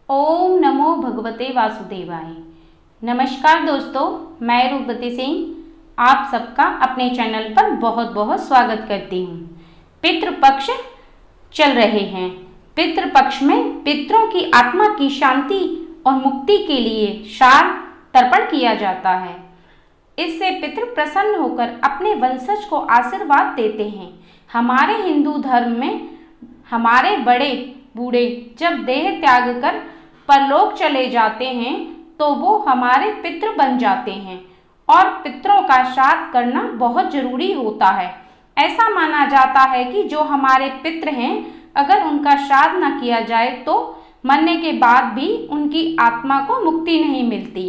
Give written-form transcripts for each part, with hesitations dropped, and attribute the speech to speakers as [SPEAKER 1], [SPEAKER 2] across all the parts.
[SPEAKER 1] ओम नमो भगवते वासुदेवाय। नमस्कार दोस्तों, मैं रूपवती सिंह आप सबका अपने चैनल पर बहुत बहुत स्वागत करती हूँ। पितृपक्ष चल रहे हैं। पितृपक्ष में पितरों की आत्मा की शांति और मुक्ति के लिए श्राद्ध तर्पण किया जाता है। इससे पितृ प्रसन्न होकर अपने वंशज को आशीर्वाद देते हैं। हमारे हिंदू धर्म में हमारे बड़े बूढ़े जब देह त्याग कर परलोक चले जाते हैं तो वो हमारे पितृ बन जाते हैं और पितरों का श्राद्ध करना बहुत जरूरी होता है। ऐसा माना जाता है कि जो हमारे पितृ हैं, अगर उनका श्राद्ध न किया जाए तो मरने के बाद भी उनकी आत्मा को मुक्ति नहीं मिलती।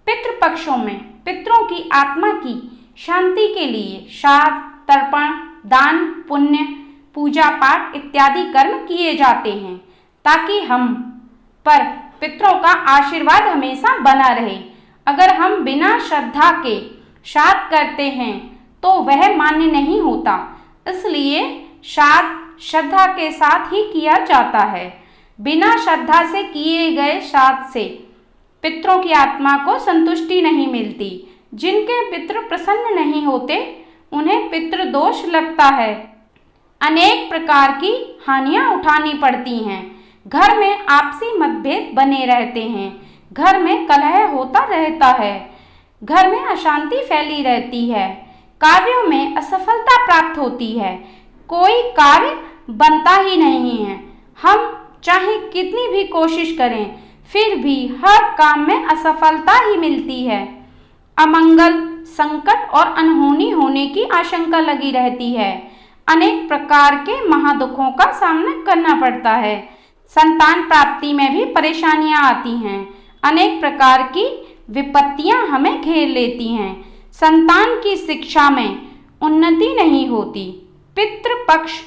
[SPEAKER 1] पितृपक्षों में पितरों की आत्मा की शांति के लिए श्राद्ध, तर्पण, दान, पुण्य, पूजा पाठ इत्यादि कर्म किए जाते हैं ताकि हम पर पितरों का आशीर्वाद हमेशा बना रहे। अगर हम बिना श्रद्धा के श्राद्ध करते हैं तो वह मान्य नहीं होता, इसलिए श्राद्ध श्रद्धा के साथ ही किया जाता है। बिना श्रद्धा से किए गए श्राद्ध से पितरों की आत्मा को संतुष्टि नहीं मिलती। जिनके पितृ प्रसन्न नहीं होते उन्हें पितृदोष लगता है। अनेक प्रकार की हानियां उठानी पड़ती हैं। घर में आपसी मतभेद बने रहते हैं। घर में कलह होता रहता है। घर में अशांति फैली रहती है। कार्यों में असफलता प्राप्त होती है। कोई कार्य बनता ही नहीं है। हम चाहे कितनी भी कोशिश करें फिर भी हर काम में असफलता ही मिलती है। अमंगल, संकट और अनहोनी होने की आशंका लगी रहती है। अनेक प्रकार के महादुखों का सामना करना पड़ता है। संतान प्राप्ति में भी परेशानियां आती हैं। अनेक प्रकार की विपत्तियां हमें घेर लेती हैं। संतान की शिक्षा में उन्नति नहीं होती। पितृपक्ष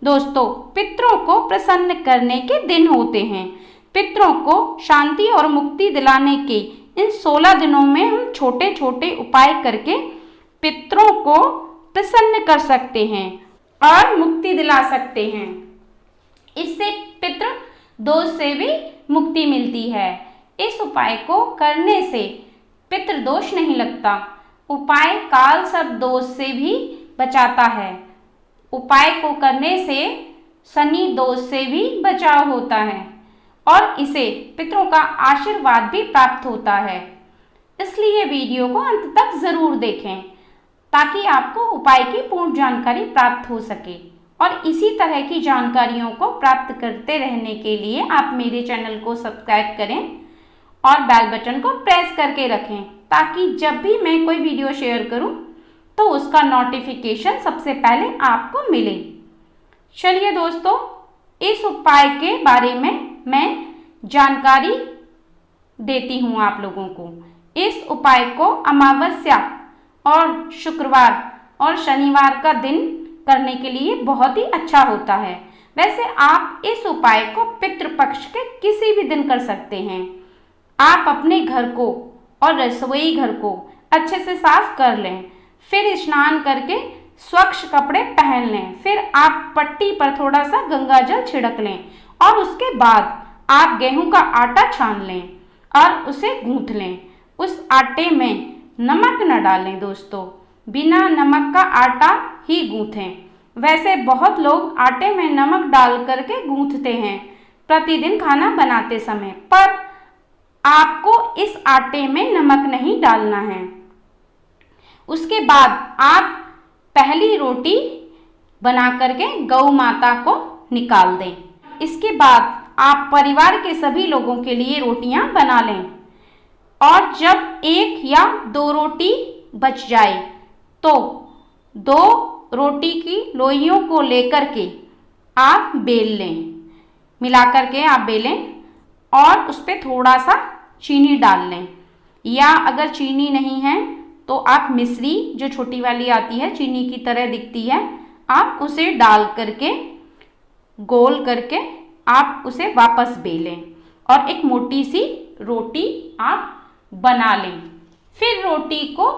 [SPEAKER 1] दोस्तों पितरों को प्रसन्न करने के दिन होते हैं। पितरों को शांति और मुक्ति दिलाने के इन 16 दिनों में हम छोटे छोटे उपाय करके पितरों को प्रसन्न कर सकते हैं और मुक्ति दिला सकते हैं। इससे पितृ दोष से भी मुक्ति मिलती है। इस उपाय को करने से पितृदोष नहीं लगता। उपाय काल सर्प दोष से भी बचाता है। उपाय को करने से शनि दोष से भी बचाव होता है और इसे पितरों का आशीर्वाद भी प्राप्त होता है। इसलिए वीडियो को अंत तक जरूर देखें ताकि आपको उपाय की पूर्ण जानकारी प्राप्त हो सके। और इसी तरह की जानकारियों को प्राप्त करते रहने के लिए आप मेरे चैनल को सब्सक्राइब करें और बेल बटन को प्रेस करके रखें ताकि जब भी मैं कोई वीडियो शेयर करूं तो उसका नोटिफिकेशन सबसे पहले आपको मिले। चलिए दोस्तों, इस उपाय के बारे में मैं जानकारी देती हूं आप लोगों को। इस उपाय को अमावस्या और शुक्रवार और शनिवार का दिन करने के लिए बहुत ही अच्छा होता है। वैसे आप इस उपाय को पितृपक्ष के किसी भी दिन कर सकते हैं। आप अपने घर को और रसोई घर को अच्छे से साफ कर लें, फिर स्नान करके स्वच्छ कपड़े पहन लें, फिर आप पट्टी पर थोड़ा सा गंगा जल छिड़क लें और उसके बाद आप गेहूं का आटा छान लें और उसे गूंथ लें। उस आटे में नमक न डालें दोस्तों, बिना नमक का आटा ही गूंथें। वैसे बहुत लोग आटे में नमक डाल करके गूंथते हैं प्रतिदिन खाना बनाते समय, पर आपको इस आटे में नमक नहीं डालना है। उसके बाद आप पहली रोटी बना करके गौ माता को निकाल दें। इसके बाद आप परिवार के सभी लोगों के लिए रोटियां बना लें और जब 1 या 2 रोटी बच जाए तो 2 रोटी की लोइयों को लेकर के आप बेल लें। मिला करके आप बेलें और उस पर थोड़ा सा चीनी डाल लें, या अगर चीनी नहीं है तो आप मिश्री जो छोटी वाली आती है चीनी की तरह दिखती है, आप उसे डाल करके गोल करके आप उसे वापस बेलें और एक मोटी सी रोटी आप बना लें। फिर रोटी को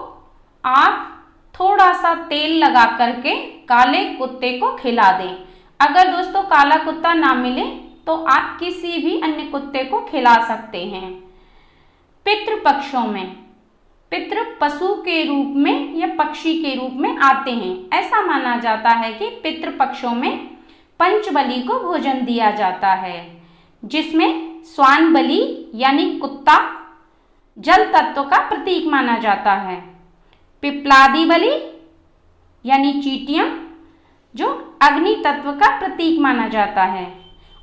[SPEAKER 1] आप थोड़ा सा तेल लगा करके काले कुत्ते को खिला दें। अगर दोस्तों काला कुत्ता ना मिले तो आप किसी भी अन्य कुत्ते को खिला सकते हैं। पितृपक्षों में पितृ पशु के रूप में या पक्षी के रूप में आते हैं। ऐसा माना जाता है कि पितृपक्षों में पंचबली को भोजन दिया जाता है, जिसमें स्वान बलि यानी कुत्ता जल तत्व का प्रतीक माना जाता है, पिप्लादि बलि यानी चींटियां जो अग्नि तत्व का प्रतीक माना जाता है,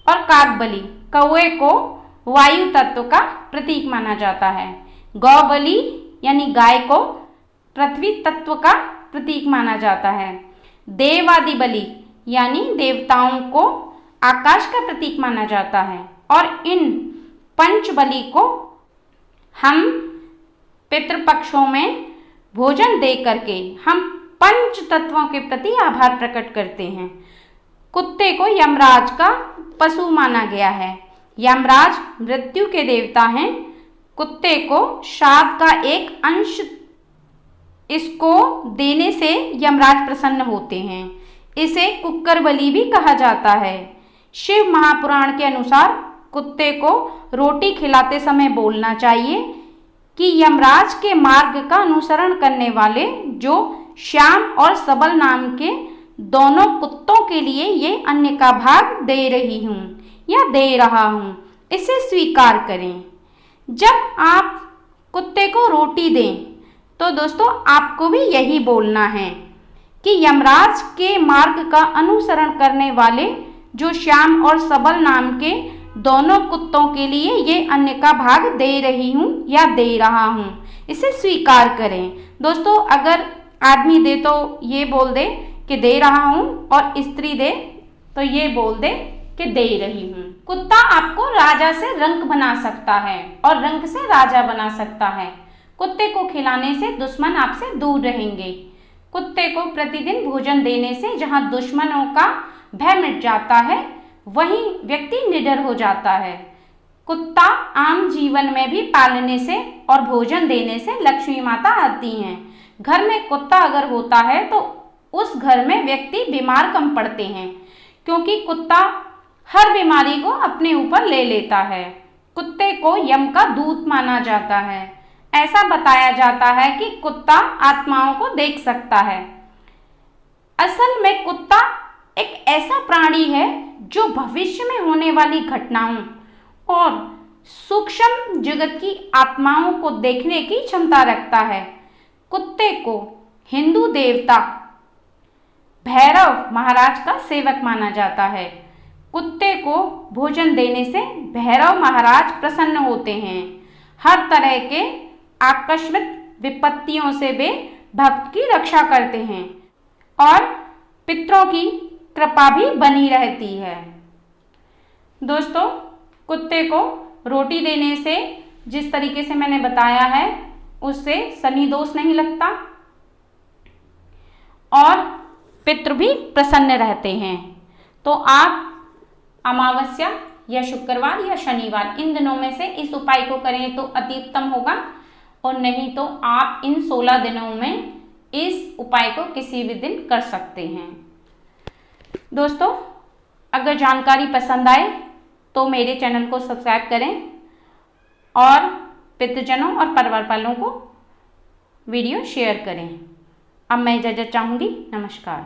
[SPEAKER 1] और काक बलि कौवे को वायु तत्व का प्रतीक माना जाता है, गौ बलि यानी गाय को पृथ्वी तत्व का प्रतीक माना जाता है, देवादि बलि यानी देवताओं को आकाश का प्रतीक माना जाता है। और इन पंच बलि को हम पितृपक्षों में भोजन दे करके हम पंच तत्वों के प्रति आभार प्रकट करते हैं। कुत्ते को यमराज का पशु माना गया है। यमराज मृत्यु के देवता हैं। कुत्ते को श्राद्ध का एक अंश इसको देने से यमराज प्रसन्न होते हैं। इसे कुक्कर बलि भी कहा जाता है। शिव महापुराण के अनुसार कुत्ते को रोटी खिलाते समय बोलना चाहिए कि यमराज के मार्ग का अनुसरण करने वाले जो श्याम और सबल नाम के दोनों कुत्तों के लिए ये अन्न का भाग दे रही हूँ या दे रहा हूँ, इसे स्वीकार करें। जब आप कुत्ते को रोटी दें तो दोस्तों आपको भी यही बोलना है कि यमराज के मार्ग का अनुसरण करने वाले जो श्याम और सबल नाम के दोनों कुत्तों के लिए ये अन्न का भाग दे रही हूँ या दे रहा हूँ, इसे स्वीकार करें। दोस्तों अगर आदमी दे तो ये बोल दे कि दे रहा हूँ, और स्त्री दे तो ये बोल दे कि दे रही हूँ। कुत्ता आपको राजा से रंक बना सकता है और रंक से राजा बना सकता है। कुत्ते को खिलाने से दुश्मन आपसे दूर रहेंगे। कुत्ते को प्रतिदिन भोजन देने से जहाँ दुश्मनों का भय मिट जाता है, वहीं व्यक्ति निडर हो जाता है। कुत्ता आम जीवन में भी पालने से और भोजन देने से लक्ष्मी माता आती हैं। घर में कुत्ता अगर होता है तो उस घर में व्यक्ति बीमार कम पड़ते हैं, क्योंकि कुत्ता हर बीमारी को अपने ऊपर ले लेता है। कुत्ते को यम का दूत माना जाता है। ऐसा बताया जाता है कि कुत्ता आत्माओं को देख सकता है। असल में कुत्ता एक ऐसा प्राणी है जो भविष्य में होने वाली घटनाओं और सूक्ष्म जगत की आत्माओं को देखने की क्षमता रखता है। कुत्ते को हिंदू देवता भैरव महाराज का सेवक माना जाता है। कुत्ते को भोजन देने से भैरव महाराज प्रसन्न होते हैं। हर तरह के आकस्मिक विपत्तियों से वे भक्त की रक्षा करते हैं और पितरों की कृपा भी बनी रहती है। दोस्तों कुत्ते को रोटी देने से जिस तरीके से मैंने बताया है उससे शनि दोष नहीं लगता और पितृ भी प्रसन्न रहते हैं। तो आप अमावस्या या शुक्रवार या शनिवार इन दिनों में से इस उपाय को करें तो अति उत्तम होगा, और नहीं तो आप इन 16 दिनों में इस उपाय को किसी भी दिन कर सकते हैं। दोस्तों अगर जानकारी पसंद आए तो मेरे चैनल को सब्सक्राइब करें और पितृजनों और परिवार वालों को वीडियो शेयर करें। अब मैं इजाज़त चाहूँगी। नमस्कार।